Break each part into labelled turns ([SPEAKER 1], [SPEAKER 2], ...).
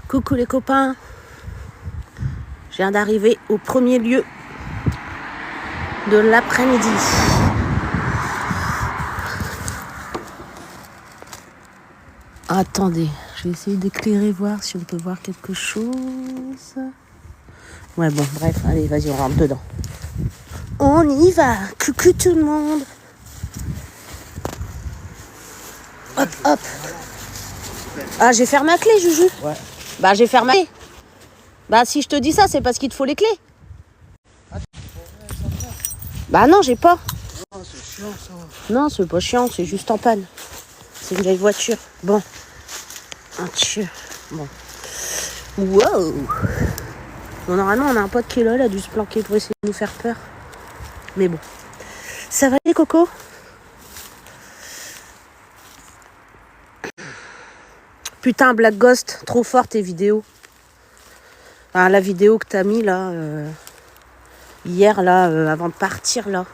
[SPEAKER 1] Coucou les copains. Je viens d'arriver au premier lieu de l'après-midi. Attendez, je vais essayer d'éclairer, voir si on peut voir quelque chose. Ouais bon, bref, allez, vas-y, on rentre dedans. On y va. Coucou tout le monde. Hop, hop. Ah, j'ai fermé ma clé, Juju.
[SPEAKER 2] Ouais.
[SPEAKER 1] Bah, j'ai fermé ma clé. Bah, si je te dis ça, c'est parce qu'il te faut les clés. Bah non, j'ai pas.
[SPEAKER 2] Non, c'est chiant ça.
[SPEAKER 1] Non, c'est pas chiant, c'est juste en panne. C'est une vieille voiture. Bon. Un tchou. Bon. Wow. Bon, normalement, on a un pote qui est là, il a dû se planquer pour essayer de nous faire peur. Mais bon. Ça va les cocos? Putain, Black Ghost, trop fort tes vidéos. Enfin, la vidéo que t'as mis là, hier là, avant de partir là.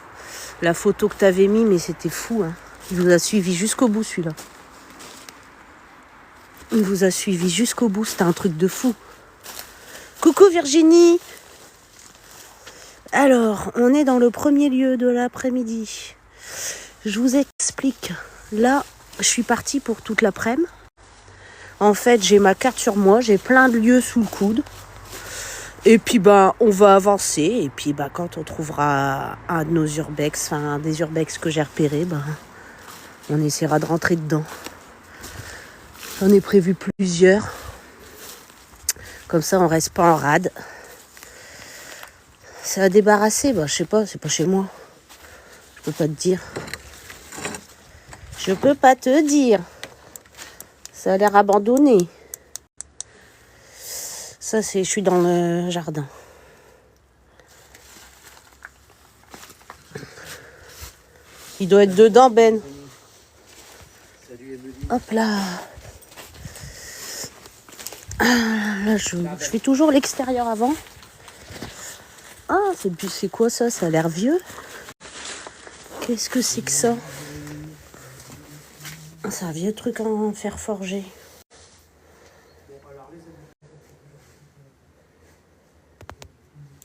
[SPEAKER 1] La photo que t'avais mis, mais c'était fou. Hein. Il vous a suivi jusqu'au bout celui-là. Il vous a suivi jusqu'au bout, c'était un truc de fou. Coucou Virginie. Alors, on est dans le premier lieu de l'après-midi. Je vous explique. Là, je suis partie pour toute l'après-midi. En fait, j'ai ma carte sur moi, j'ai plein de lieux sous le coude. Et puis, bah, on va avancer. Et puis, bah, quand on trouvera un de nos urbex, enfin, un des urbex que j'ai repérés, bah, on essaiera de rentrer dedans. J'en ai prévu plusieurs. Comme ça, on reste pas en rade. Ça va débarrasser, bah, je sais pas, c'est pas chez moi. Je peux pas te dire. Je peux pas te dire. Ça a l'air abandonné. Ça, c'est, je suis dans le jardin. Il doit être dedans, Ben. Hop là. Ah, là, je fais toujours l'extérieur avant. Ah, c'est quoi ça? Ça a l'air vieux. Qu'est-ce que c'est que ça? C'est un vieux truc en fer forgé.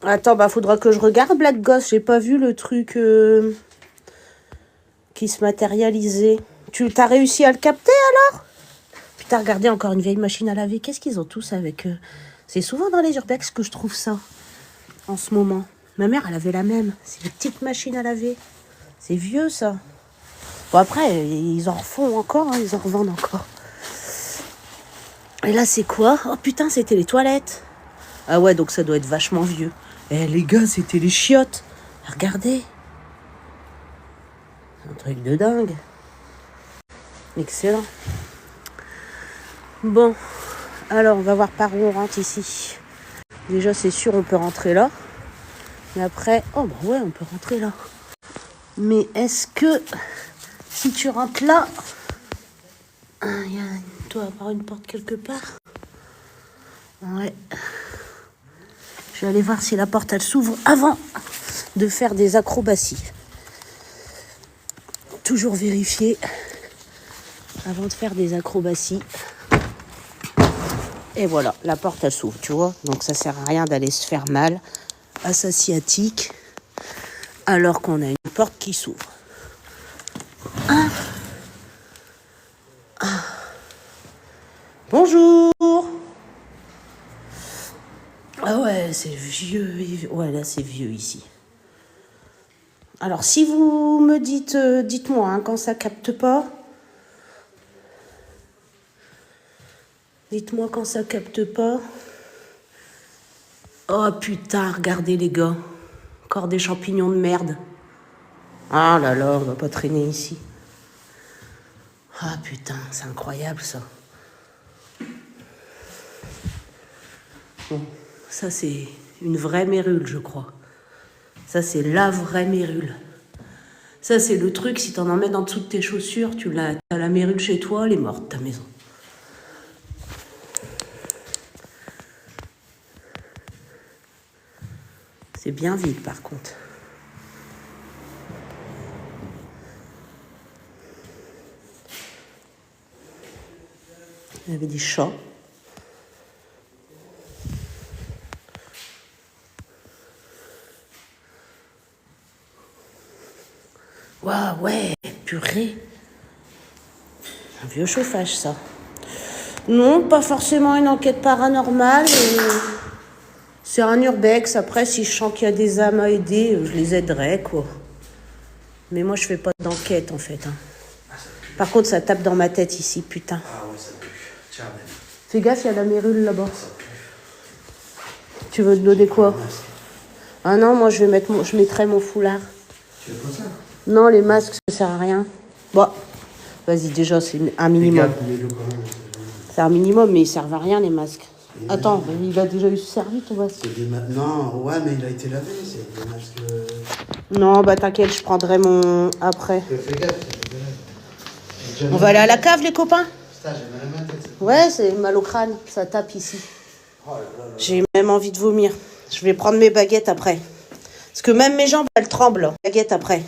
[SPEAKER 1] Attends, bah faudra que je regarde Black Ghost. J'ai pas vu le truc qui se matérialisait. Tu t'as réussi à le capter alors? Putain, regardez encore une vieille machine à laver. Qu'est-ce qu'ils ont tous avec eux? C'est souvent dans les urbex que je trouve ça en ce moment. Ma mère, elle avait la même. C'est une petite machine à laver. C'est vieux ça. Bon après, ils en refont encore, hein, ils en revendent encore. Et là, c'est quoi? Oh putain, c'était les toilettes. Ah ouais, donc ça doit être vachement vieux. Eh les gars, c'était les chiottes. Regardez. Un truc de dingue. Excellent. Bon, alors on va voir par où on rentre ici. Déjà, c'est sûr, on peut rentrer là. Mais après, oh bah ouais, on peut rentrer là. Mais est-ce que si tu rentres là, il doit y avoir une porte quelque part? Ouais. Je vais aller voir si la porte, elle s'ouvre avant de faire des acrobaties. Toujours vérifier avant de faire des acrobaties. Et voilà, la porte, elle s'ouvre, tu vois. Donc, ça sert à rien d'aller se faire mal à sa sciatique alors qu'on a une porte qui s'ouvre. Hein? Ah. Bonjour. Ah ouais, c'est vieux. Ouais, là, c'est vieux ici. Alors, si vous me dites, dites-moi hein, quand ça capte pas. Dites-moi quand ça capte pas. Oh putain, regardez les gars. Encore des champignons de merde. Ah là là, on va pas traîner ici. Ah putain, c'est incroyable ça. Bon, ça c'est une vraie mérule, je crois. Ça c'est la vraie mérule. Ça c'est le truc, si t'en mets en dessous de tes chaussures, t'as la mérule chez toi, elle est morte, ta maison. C'est bien vide par contre. Il y avait des chats. dirait un vieux chauffage, ça. Non, pas forcément une enquête paranormale. C'est un urbex. Après, si je sens qu'il y a des âmes à aider, je les aiderai, quoi. Mais moi, je fais pas d'enquête, en fait. Hein. Par contre, ça tape dans ma tête ici, putain.
[SPEAKER 2] Ah ouais, ça pue. Tiens, même.
[SPEAKER 1] Fais gaffe, il y a la mérule là-bas. Tu veux te donner quoi? Ah non, moi, je mettrai mon foulard.
[SPEAKER 2] Tu veux pas ça?
[SPEAKER 1] Non, les masques, ça sert à rien. Bon, vas-y, déjà, c'est un minimum. C'est un minimum, mais ils servent à rien, les masques. Attends, il a déjà eu servi, ton masque.
[SPEAKER 2] Non, ouais, mais il a été lavé, c'est des masques...
[SPEAKER 1] Non, bah t'inquiète, je prendrai mon... après.
[SPEAKER 2] Fais gaffe,
[SPEAKER 1] On va aller à la cave, les copains?
[SPEAKER 2] Putain, j'ai mal à ma tête.
[SPEAKER 1] Ouais, c'est mal au crâne, ça tape ici. J'ai même envie de vomir. Je vais prendre mes baguettes après. Parce que même mes jambes, elles tremblent. Baguettes après.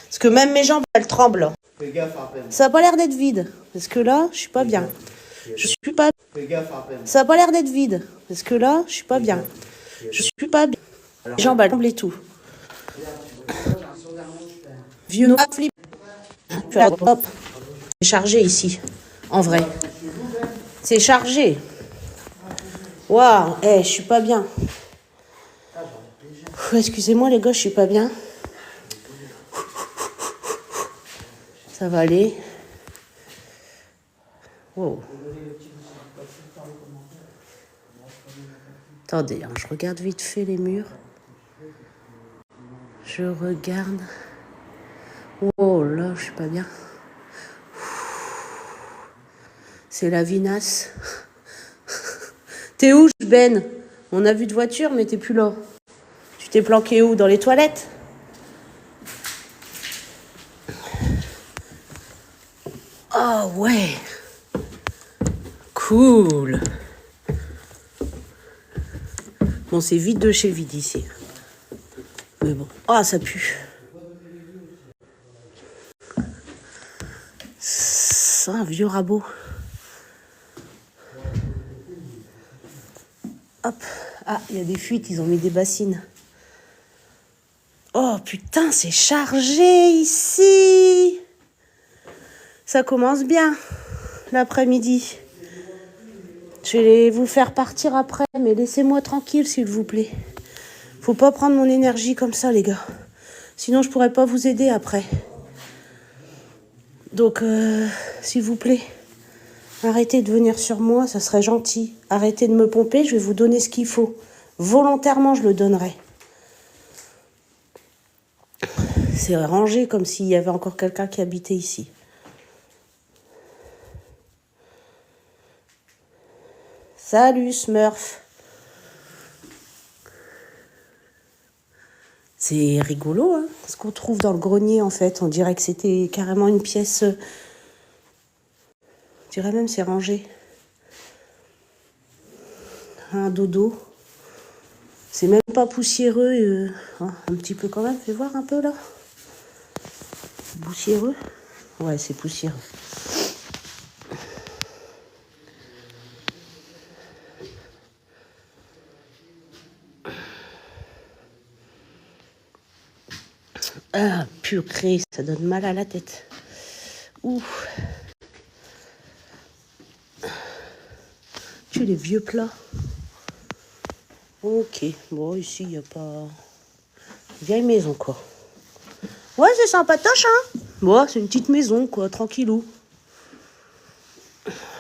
[SPEAKER 1] Parce que même mes jambes, elles tremblent.
[SPEAKER 2] Fais gaffe à peine.
[SPEAKER 1] Ça a pas l'air d'être vide. Parce que là, je suis pas bien. Je suis pas...
[SPEAKER 2] Fais gaffe à peine.
[SPEAKER 1] Ça a pas l'air d'être vide. Parce que là, je suis pas bien. Je suis pas bien. Les jambes, elles tremblent et tout. Vieux noir flip. Hop. C'est chargé ici. En vrai. C'est chargé. Waouh. Je suis pas bien. Excusez-moi les gars, je suis pas bien. Ça va aller. Wow. Attendez, hein, je regarde vite fait les murs. Je regarde. Oh là, je suis pas bien. C'est la vinasse. T'es où, Ben? On a vu de voiture, mais t'es plus là. Tu t'es planqué où? Dans les toilettes? Oh ouais. Cool. Bon, c'est vide de chez vide ici. Mais bon. Ah, ça pue. C'est un vieux rabot. Hop. Ah, il y a des fuites, ils ont mis des bassines. Oh putain, c'est chargé ici. Ça commence bien l'après-midi. Je vais vous faire partir après, mais laissez-moi tranquille, s'il vous plaît. Faut pas prendre mon énergie comme ça, les gars. Sinon, je pourrais pas vous aider après. Donc, s'il vous plaît, arrêtez de venir sur moi, ça serait gentil. Arrêtez de me pomper, je vais vous donner ce qu'il faut. Volontairement, je le donnerai. C'est rangé comme s'il y avait encore quelqu'un qui habitait ici. Salut Smurf. C'est rigolo, hein, ce qu'on trouve dans le grenier, en fait. On dirait que c'était carrément une pièce... Je dirais même c'est rangé. Un dodo. C'est même pas poussiéreux. Hein, un petit peu quand même. Fais voir un peu, là. Poussiéreux. Ouais, c'est poussiéreux. Ah, purée, ça donne mal à la tête. Ouh. Tu les vieux plats. Ok, bon, ici, il n'y a pas... Vieille maison, quoi. Ouais, c'est sympatoche, hein. Bon, c'est une petite maison, quoi, tranquillou.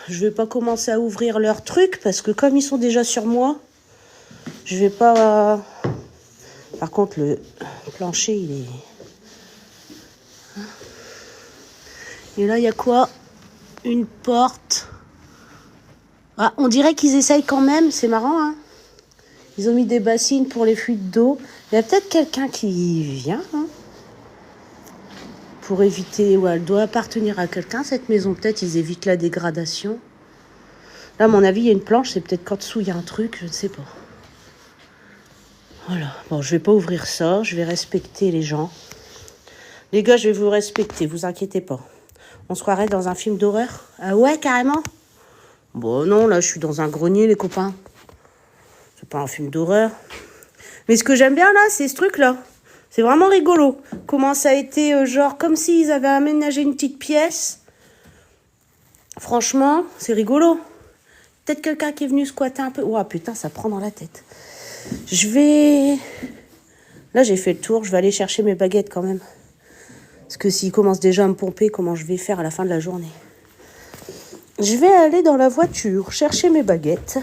[SPEAKER 1] Je vais pas commencer à ouvrir leurs trucs, parce que comme ils sont déjà sur moi, je vais pas... Par contre, le plancher, il est... Et là, il y a quoi? Une porte. Ah, on dirait qu'ils essayent quand même, c'est marrant, hein. Ils ont mis des bassines pour les fuites d'eau. Il y a peut-être quelqu'un qui vient, hein, pour éviter... Ouais, elle doit appartenir à quelqu'un, cette maison. Peut-être ils évitent la dégradation. Là, à mon avis, il y a une planche. C'est peut-être qu'en dessous, il y a un truc, je ne sais pas. Voilà. Bon, je vais pas ouvrir ça. Je vais respecter les gens. Les gars, je vais vous respecter, vous inquiétez pas. On se croirait dans un film d'horreur. Ah ouais, carrément? Bon, non, là, je suis dans un grenier, les copains. C'est pas un film d'horreur. Mais ce que j'aime bien, là, c'est ce truc-là. C'est vraiment rigolo. Comment ça a été, genre, comme s'ils avaient aménagé une petite pièce. Franchement, c'est rigolo. Peut-être quelqu'un qui est venu squatter un peu. Ouah, putain, ça prend dans la tête. Je vais... Là, j'ai fait le tour. Je vais aller chercher mes baguettes quand même. Parce que s'ils commencent déjà à me pomper, comment je vais faire à la fin de la journée? Je vais aller dans la voiture, chercher mes baguettes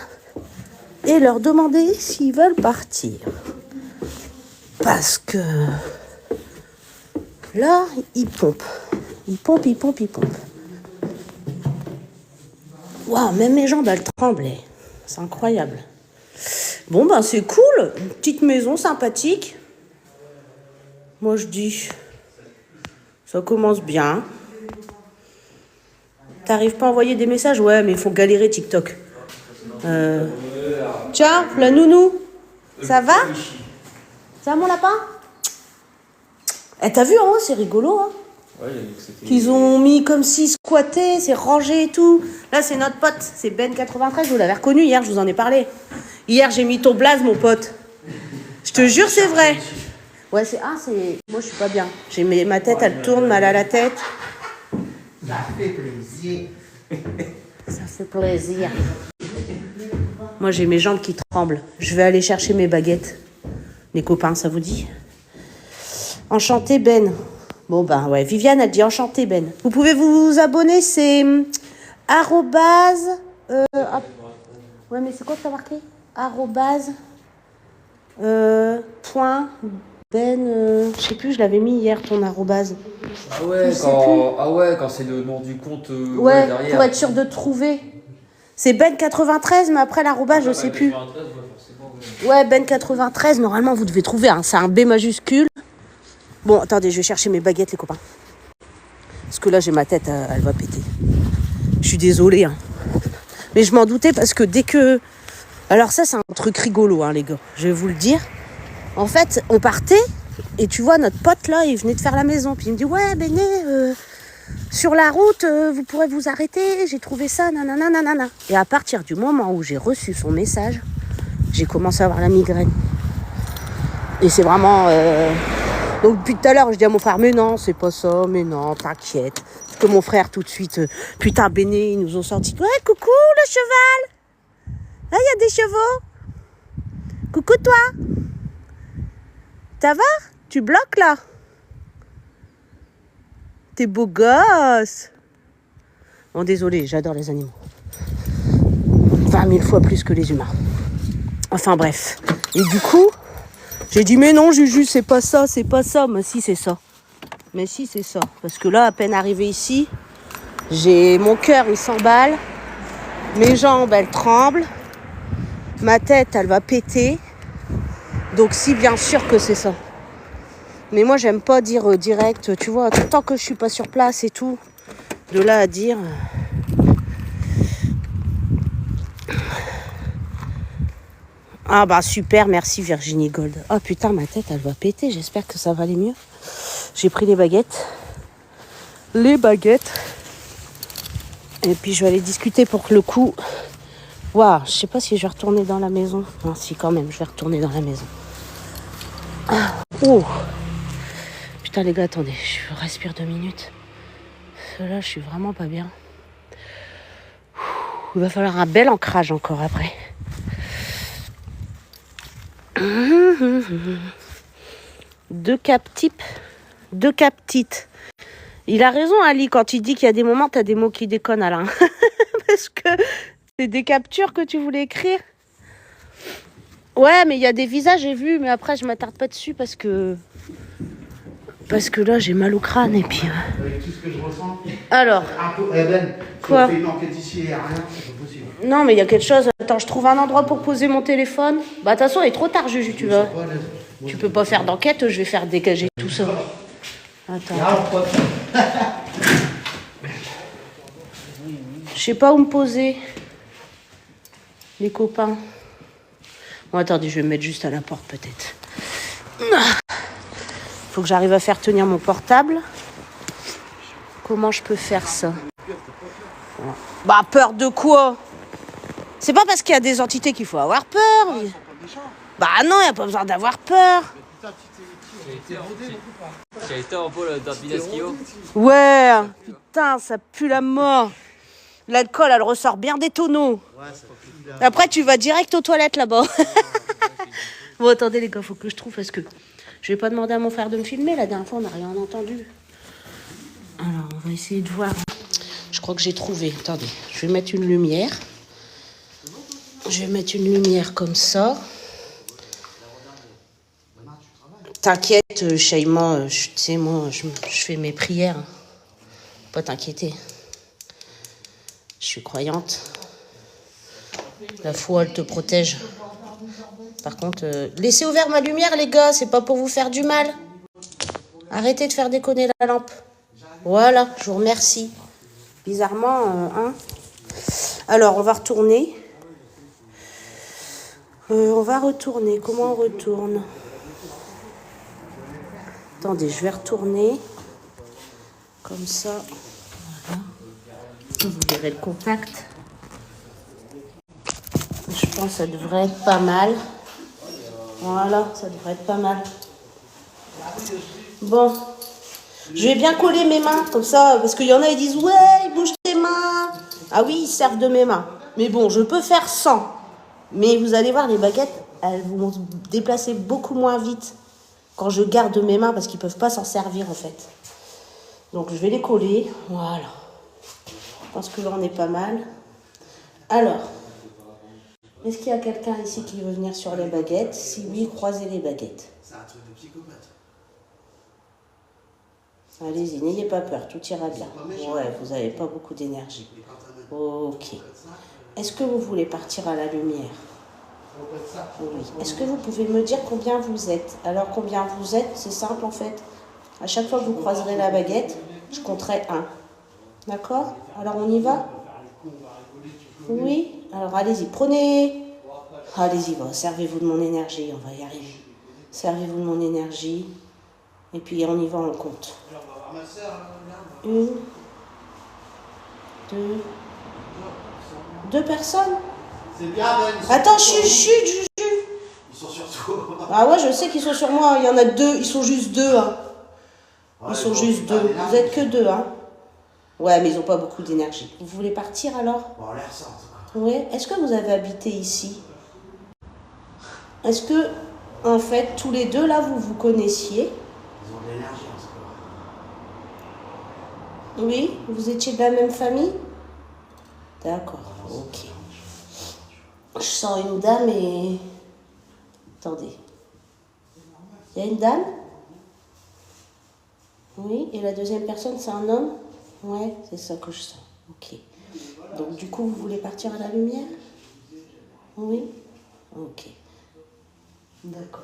[SPEAKER 1] et leur demander s'ils veulent partir. Parce que là, ils pompent. Ils pompent. Waouh, même mes jambes, elles tremblaient. C'est incroyable. Bon, ben c'est cool. Une petite maison sympathique. Moi, je dis, ça commence bien. T'arrives pas à envoyer des messages? Ouais, mais il faut galérer TikTok. Tiens, la nounou. Ça va? Ça va, mon lapin? Eh, t'as vu, hein, c'est rigolo, hein?
[SPEAKER 3] Ouais, il a dit que c'était...
[SPEAKER 1] Qu'ils ont mis comme si squatté, c'est rangé et tout. Là, c'est notre pote, c'est Ben93, vous l'avez reconnu hier, je vous en ai parlé. Hier, j'ai mis ton blaze, mon pote. Je te jure, c'est vrai. Ouais, c'est... Ah, c'est... Moi, je suis pas bien. Ma tête, elle tourne, mal à la tête.
[SPEAKER 2] Ça fait plaisir.
[SPEAKER 1] Ça fait plaisir. Moi, j'ai mes jambes qui tremblent. Je vais aller chercher mes baguettes. Les copains, ça vous dit? Enchanté, Ben. Bon, ben, ouais, Viviane, elle dit enchanté, Ben. Vous pouvez vous abonner, c'est... arrobase... Ouais, mais c'est quoi que t'as marqué? Arrobase... point... Ben... je sais plus, je l'avais mis hier, ton arrobase.
[SPEAKER 3] Ah ouais, quand c'est le nom du compte
[SPEAKER 1] Ouais,
[SPEAKER 3] derrière.
[SPEAKER 1] pour être sûr de trouver. C'est Ben93, mais après l'arrobase, je sais plus. Ouais, Ben93, normalement, vous devez trouver. Hein. C'est un B majuscule. Bon, attendez, je vais chercher mes baguettes, les copains. Parce que là, j'ai ma tête, elle va péter. Je suis désolée. Hein. Mais je m'en doutais parce que dès que... Alors ça, c'est un truc rigolo, hein, les gars. Je vais vous le dire. En fait, on partait, et tu vois, notre pote, là, il venait de faire la maison. Puis il me dit, ouais, Béné, sur la route, vous pourrez vous arrêter. J'ai trouvé ça, nanana. Et à partir du moment où j'ai reçu son message, j'ai commencé à avoir la migraine. Et c'est vraiment... Donc depuis tout à l'heure, je dis à mon frère, mais non, c'est pas ça, mais non, t'inquiète. Parce que mon frère, tout de suite, putain, Béné, ils nous ont sorti. Ouais, coucou, le cheval. Là, il y a des chevaux. Coucou, toi. Ça va? Tu bloques, là? T'es beau gosse. Bon, désolé, j'adore les animaux. 20 000 fois plus que les humains. Enfin, bref. Et du coup... J'ai dit, mais non, Juju, c'est pas ça. Mais si, c'est ça. Parce que là, à peine arrivé ici, mon cœur, il s'emballe. Mes jambes, elles tremblent. Ma tête, elle va péter. Donc, si, bien sûr que c'est ça. Mais moi, j'aime pas dire direct, tu vois, tant que je suis pas sur place et tout. De là à dire... Ah bah super, merci Virginie Gold. Oh putain, ma tête, elle va péter. J'espère que ça va aller mieux. J'ai pris les baguettes. Et puis je vais aller discuter pour que le coup... Waouh, je sais pas si je vais retourner dans la maison. Non, si quand même, je vais retourner dans la maison. Ah, oh. Putain les gars, attendez, je respire 2 minutes. Parce que là, je suis vraiment pas bien. Il va falloir un bel ancrage encore après. Deux cap types, deux cap petites. Il a raison Ali quand il dit qu'il y a des moments t'as des mots qui déconnent Alain. Parce que c'est des captures que tu voulais écrire. Ouais mais il y a des visages j'ai vu mais après je m'attarde pas dessus parce que là j'ai mal au crâne et puis...
[SPEAKER 2] Avec tout ce que je ressens.
[SPEAKER 1] Alors
[SPEAKER 2] Ben,
[SPEAKER 1] quoi?
[SPEAKER 2] on fait une enquête ici et rien, c'est pas possible.
[SPEAKER 1] Non mais il y a quelque chose. Attends, je trouve un endroit pour poser mon téléphone. Bah de toute façon il est trop tard Juju, tu vois. Tu peux pas faire d'enquête, je vais faire dégager tout ça. Attends. Je sais pas où me poser. Les copains. Bon attendez, je vais me mettre juste à la porte peut-être. Faut que j'arrive à faire tenir mon portable. Comment je peux faire ça? Bah peur de quoi? C'est pas parce qu'il y a des entités qu'il faut avoir peur. Bah non, il n'y a pas besoin d'avoir peur.
[SPEAKER 3] Tu as été en pôle d'Alpinasquio.
[SPEAKER 1] Ouais, putain, ça pue la mort. L'alcool, elle ressort bien des tonneaux. Après, tu vas direct aux toilettes là-bas. Bon, attendez les gars, faut que je trouve parce que je vais pas demander à mon frère de me filmer. La dernière fois, on n'a rien entendu. Alors, on va essayer de voir. Je crois que j'ai trouvé. Attendez, je vais mettre une lumière. Je vais mettre une lumière comme ça. T'inquiète, Shaima, tu sais, moi, je fais mes prières. Faut pas t'inquiéter. Je suis croyante. La foi, elle te protège. Par contre, laissez ouvert ma lumière, les gars. C'est pas pour vous faire du mal. Arrêtez de faire déconner la lampe. Voilà, je vous remercie. Bizarrement, hein. Alors, on va retourner. On va retourner. Comment on retourne? Attendez, je vais retourner. Comme ça. Voilà. Vous verrez le contact. Je pense que ça devrait être pas mal. Voilà, ça devrait être pas mal. Bon. Je vais bien coller mes mains, comme ça, parce qu'il y en a, ils disent « Ouais, bouge tes mains !» Ah oui, ils servent de mes mains. Mais bon, je peux faire sans. Mais vous allez voir, les baguettes, elles vont se déplacer beaucoup moins vite quand je garde mes mains, parce qu'ils ne peuvent pas s'en servir, en fait. Donc, je vais les coller. Voilà. Je pense que là, on est pas mal. Alors, est-ce qu'il y a quelqu'un ici qui veut venir sur les baguettes? Si oui, croisez les baguettes.
[SPEAKER 2] C'est un truc de psychopathe.
[SPEAKER 1] Allez-y, n'ayez pas peur, tout ira bien. Ouais, vous n'avez pas beaucoup d'énergie. Ok. Est-ce que vous voulez partir à la lumière? Oui. Est-ce que vous pouvez me dire combien vous êtes? Alors, combien vous êtes, c'est simple en fait. À chaque fois que vous croiserez la baguette, je compterai 1. D'accord? Alors, on y va? Oui? Alors, allez-y, prenez... Allez-y, servez-vous de mon énergie, on va y arriver. Servez-vous de mon énergie. Et puis, on y va, on compte. 1, 2... 2 personnes?
[SPEAKER 2] C'est bien, Ben.
[SPEAKER 1] Attends, chut.
[SPEAKER 2] Ils sont sur toi.
[SPEAKER 1] Ah ouais, je sais qu'ils sont sur moi. Il y en a 2. Ils sont juste 2. Hein. Ils sont juste 2. Vous êtes que 2. Hein. Ouais, mais ils n'ont pas beaucoup d'énergie. Vous voulez partir alors?
[SPEAKER 2] Bon, on les ressent, en tout cas.
[SPEAKER 1] Oui. Est-ce que vous avez habité ici? Est-ce que, en fait, tous les deux, là, vous vous connaissiez?
[SPEAKER 2] Ils ont de l'énergie, en tout cas.
[SPEAKER 1] Oui. Vous étiez de la même famille? D'accord. Ok. Je sens une dame et... Attendez. Il y a une dame? Oui. Et la deuxième personne, c'est un homme? Ouais, c'est ça que je sens. Ok. Donc, du coup, vous voulez partir à la lumière? Oui. Ok. D'accord.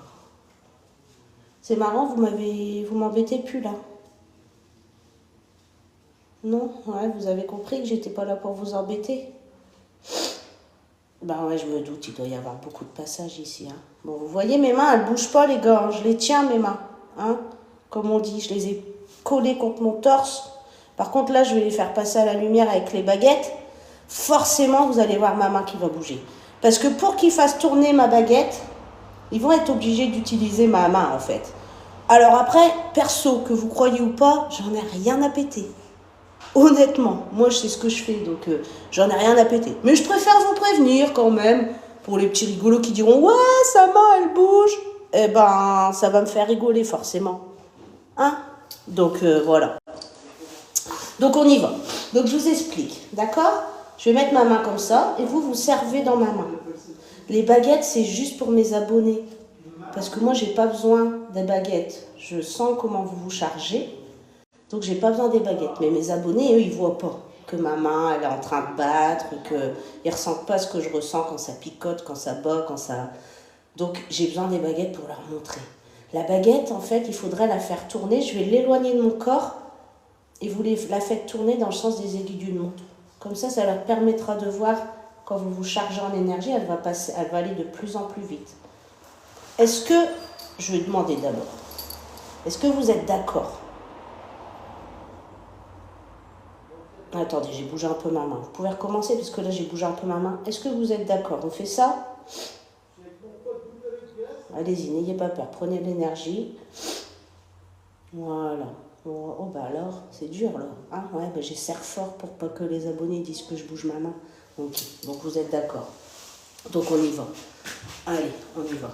[SPEAKER 1] C'est marrant, vous m'embêtez plus, là. Non? Ouais, vous avez compris que j'étais pas là pour vous embêter? Bah ouais, je me doute, il doit y avoir beaucoup de passages ici. Hein. Bon, vous voyez, mes mains, elles bougent pas, les gars. Je les tiens, mes mains. Hein. Comme on dit, je les ai collées contre mon torse. Par contre, là, je vais les faire passer à la lumière avec les baguettes. Forcément, vous allez voir ma main qui va bouger. Parce que pour qu'ils fassent tourner ma baguette, ils vont être obligés d'utiliser ma main, en fait. Alors après, perso, que vous croyez ou pas, j'en ai rien à péter. Honnêtement, moi je sais ce que je fais, donc j'en ai rien à péter. Mais je préfère vous prévenir quand même, pour les petits rigolos qui diront « Ouais, sa main, elle bouge !» Eh ben, ça va me faire rigoler forcément. Hein? Donc voilà. Donc on y va. Donc je vous explique, d'accord? Je vais mettre ma main comme ça, et vous, vous servez dans ma main. Les baguettes, c'est juste pour mes abonnés. Parce que moi, j'ai pas besoin des baguettes. Je sens comment vous vous chargez. Donc, j'ai pas besoin des baguettes. Mais mes abonnés, eux, ils voient pas que ma main, elle est en train de battre, qu'ils ressentent pas ce que je ressens quand ça picote, quand ça bat, quand ça... Donc, j'ai besoin des baguettes pour leur montrer. La baguette, en fait, il faudrait la faire tourner. Je vais l'éloigner de mon corps et vous la faites tourner dans le sens des aiguilles d'une montre. Comme ça leur permettra de voir, quand vous vous chargez en énergie, elle va aller de plus en plus vite. Est-ce que... Je vais demander d'abord. Est-ce que vous êtes d'accord? Attendez, j'ai bougé un peu ma main. Vous pouvez recommencer parce que là, j'ai bougé un peu ma main. Est-ce que vous êtes d'accord? On fait ça? Allez-y, n'ayez pas peur. Prenez de l'énergie. Voilà. Oh bah alors, c'est dur là. Ah ouais, bah j'essaie fort pour pas que les abonnés disent que je bouge ma main. Ok, donc vous êtes d'accord. Donc on y va. Allez, on y va.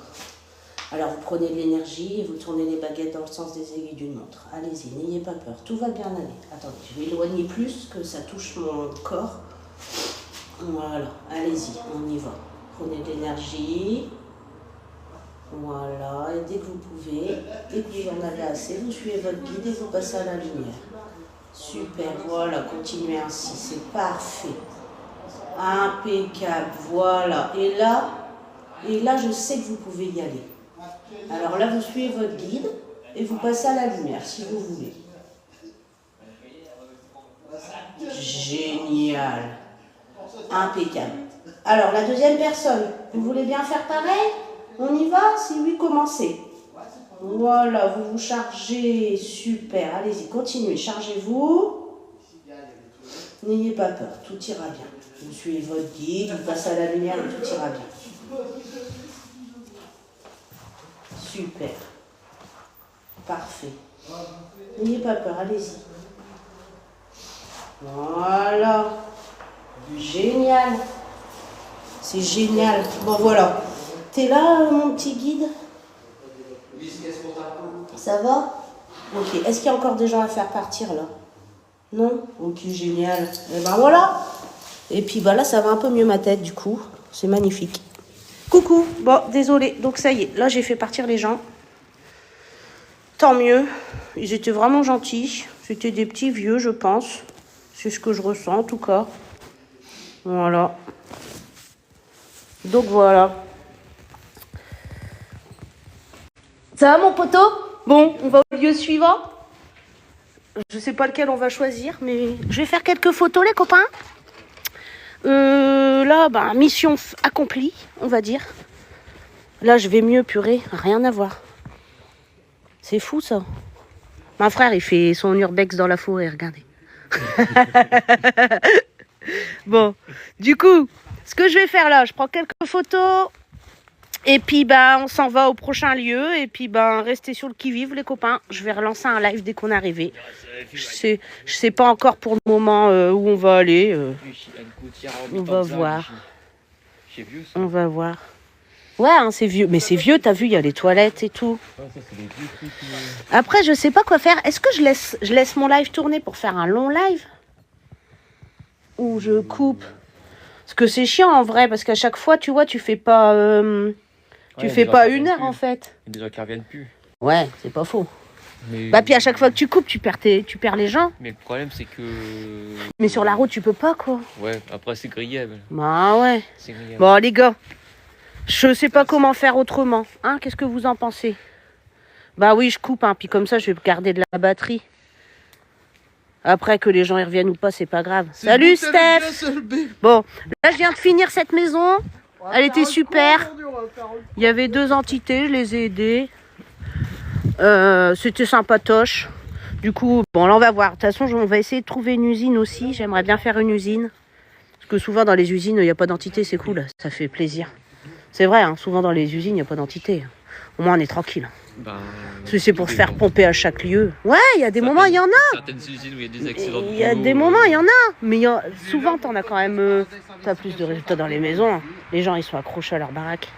[SPEAKER 1] Alors vous prenez de l'énergie et vous tournez les baguettes dans le sens des aiguilles d'une montre. Allez-y, n'ayez pas peur, tout va bien aller. Attendez, je vais éloigner plus que ça touche mon corps. Voilà, allez-y, on y va. Prenez de l'énergie. Voilà, et dès que vous pouvez, dès que vous en avez assez, vous suivez votre guide et vous passez à la lumière. Super, voilà, continuez ainsi, c'est parfait. Impeccable, voilà. Et là, je sais que vous pouvez y aller. Alors là, vous suivez votre guide et vous passez à la lumière, si vous voulez. Génial. Impeccable. Alors, la deuxième personne, vous voulez bien faire pareil? On y va? Si oui, commencez. Voilà, vous vous chargez. Super. Allez-y, continuez. Chargez-vous. N'ayez pas peur. Tout ira bien. Vous suivez votre guide, vous passez à la lumière et tout ira bien. Super. Parfait. N'ayez pas peur. Allez-y. Voilà. Génial. C'est génial. Bon, voilà. T'es là, mon petit guide? Ça va? Ok. Est-ce qu'il y a encore des gens à faire partir, là? Non? Ok, génial. Et ben voilà. Et puis, bah là, ça va un peu mieux ma tête, du coup. C'est magnifique. Coucou. Bon, désolé. Donc, ça y est. Là, j'ai fait partir les gens. Tant mieux. Ils étaient vraiment gentils. C'était des petits vieux, je pense. C'est ce que je ressens, en tout cas. Voilà. Donc, voilà. Ça va mon poteau? Bon, on va au lieu suivant. Je sais pas lequel on va choisir, mais je vais faire quelques photos les copains. Là, bah, mission accomplie, on va dire. Là, je vais mieux, purée, rien à voir. C'est fou ça. Mon frère, il fait son urbex dans la forêt, regardez. Bon, du coup, ce que je vais faire là, je prends quelques photos. Et puis, on s'en va au prochain lieu. Et puis, restez sur le qui-vive, les copains. Je vais relancer un live dès qu'on est arrivé. Je sais pas encore pour le moment où on va aller. On va voir. On va voir. Ouais, hein, c'est vieux. Mais c'est vieux, t'as vu, il y a les toilettes et tout. Après, je sais pas quoi faire. Est-ce que je laisse mon live tourner pour faire un long live? Ou je coupe? Parce que c'est chiant en vrai, parce qu'à chaque fois, tu vois, tu fais pas... Tu fais pas 1 heure en fait.
[SPEAKER 3] Il y a des gens qui reviennent plus.
[SPEAKER 1] Ouais, c'est pas faux.
[SPEAKER 3] Mais...
[SPEAKER 1] puis à chaque fois que tu coupes, tu perds les gens.
[SPEAKER 3] Mais le problème c'est que...
[SPEAKER 1] Mais sur la route, tu peux pas quoi.
[SPEAKER 3] Ouais, après c'est grillable.
[SPEAKER 1] Bah ouais.
[SPEAKER 3] C'est grillable.
[SPEAKER 1] Bon les gars, je sais pas comment faire autrement. Hein, qu'est-ce que vous en pensez? Bah oui, je coupe, hein, puis comme ça, je vais garder de la batterie. Après, que les gens y reviennent ou pas, c'est pas grave. Salut Steph. Bon, là je viens de finir cette maison. Elle était super. Il y avait 2 entités, je les ai aidées. C'était sympatoche. Du coup, bon, là on va voir. De toute façon, on va essayer de trouver une usine aussi. J'aimerais bien faire une usine. Parce que souvent dans les usines, il n'y a pas d'entité, c'est cool. Ça fait plaisir. C'est vrai, hein, souvent dans les usines, il n'y a pas d'entité. Au moins, on est tranquille. C'est pour se faire pomper à chaque lieu. Ouais, il y a des moments, il y en a.
[SPEAKER 3] Certaines usines où il y a des accidents.
[SPEAKER 1] Il y a des moments, il y en a. Mais souvent, t'en as quand même... t'as plus de résultats dans les maisons. Les gens, ils sont accrochés à leur baraque.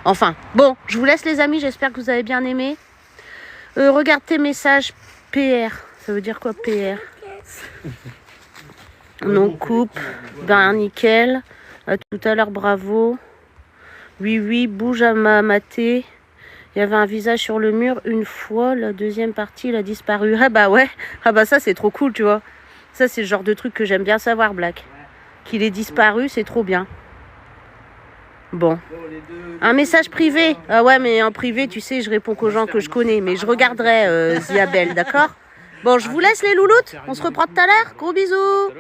[SPEAKER 1] Enfin, bon, je vous laisse les amis. J'espère que vous avez bien aimé. Regarde tes messages PR. Ça veut dire quoi, PR? Non, coupe. Nickel. À tout à l'heure, bravo. Oui, bouge à mater. Il y avait un visage sur le mur une fois, la deuxième partie, il a disparu. Ah bah ouais, ah bah ça c'est trop cool, tu vois. Ça c'est le genre de truc que j'aime bien savoir, Black. Qu'il est disparu, c'est trop bien. Bon. Un message privé. Ah ouais, mais en privé, tu sais, je réponds qu'aux gens que je connais. Mais je regarderai Ziabel, d'accord? Bon, je vous laisse les louloutes. On se reprend tout à l'heure. Gros bisous.